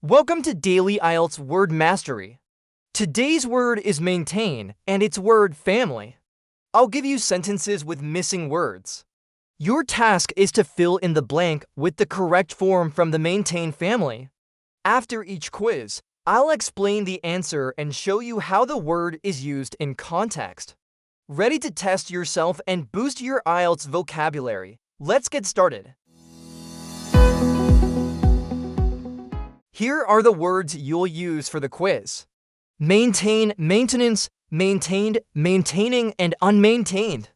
Welcome to Daily IELTS Word Mastery. Today's word is maintain, and its word family. I'll give you sentences with missing words. Your task is to fill in the blank with the correct form from the maintain family. After each quiz, I'll explain the answer and show you how the word is used in context. Ready to test yourself and boost your IELTS vocabulary? Let's get started. Here are the words you'll use for the quiz. Maintain, maintenance, maintained, maintaining, and unmaintained.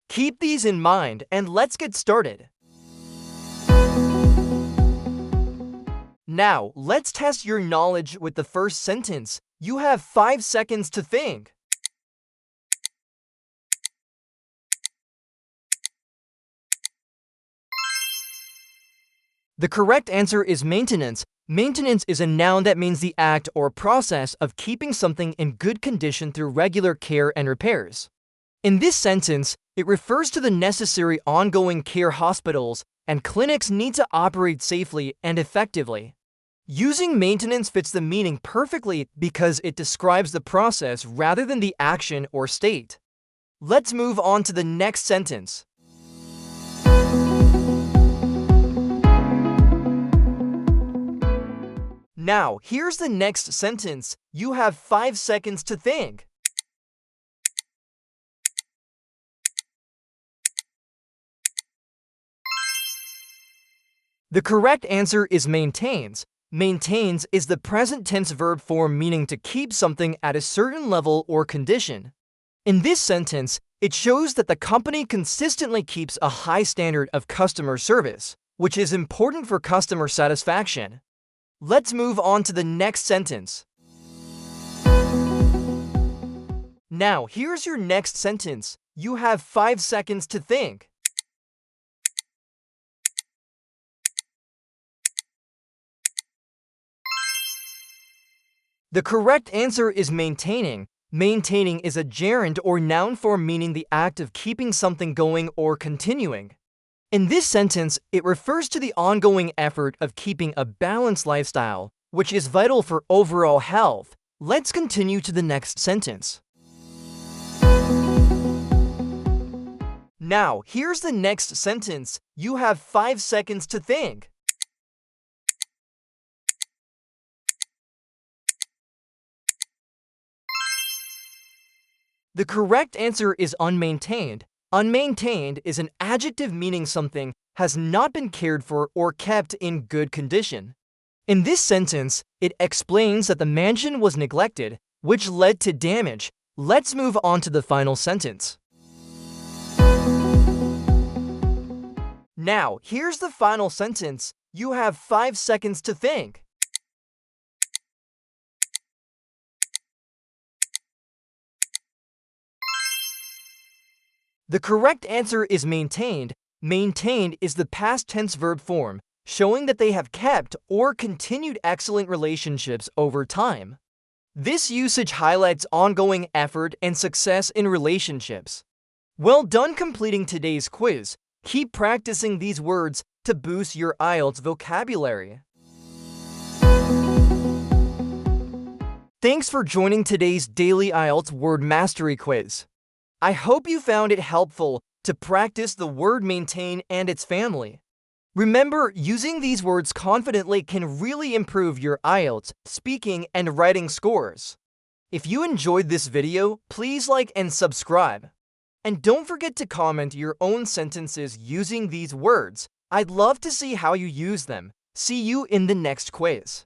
Keep these in mind and let's get started. Now, let's test your knowledge with the first sentence. You have 5 seconds to think. The correct answer is maintenance. Maintenance is a noun that means the act or process of keeping something in good condition through regular care and repairs. In this sentence, it refers to the necessary ongoing care hospitals and clinics need to operate safely and effectively. Using maintenance fits the meaning perfectly because it describes the process rather than the action or state. Let's move on to the next sentence. Now, here's the next sentence. You have 5 seconds to think. The correct answer is maintains. Maintains is the present tense verb form meaning to keep something at a certain level or condition. In this sentence, it shows that the company consistently keeps a high standard of customer service, which is important for customer satisfaction. Let's move on to the next sentence. Now, here's your next sentence. You have 5 seconds to think. The correct answer is maintaining. Maintaining is a gerund or noun form meaning the act of keeping something going or continuing. In this sentence, it refers to the ongoing effort of keeping a balanced lifestyle, which is vital for overall health. Let's continue to the next sentence. Now, here's the next sentence. You have 5 seconds to think. The correct answer is unmaintained. Unmaintained is an adjective meaning something has not been cared for or kept in good condition. In this sentence, it explains that the mansion was neglected, which led to damage. Let's move on to the final sentence. Now, here's the final sentence. You have 5 seconds to think. The correct answer is maintained. Maintained is the past tense verb form, showing that they have kept or continued excellent relationships over time. This usage highlights ongoing effort and success in relationships. Well done completing today's quiz. Keep practicing these words to boost your IELTS vocabulary. Thanks for joining today's Daily IELTS Word Mastery Quiz. I hope you found it helpful to practice the word maintain and its family. Remember, using these words confidently can really improve your IELTS speaking and writing scores. If you enjoyed this video, please like and subscribe. And don't forget to comment your own sentences using these words. I'd love to see how you use them. See you in the next quiz.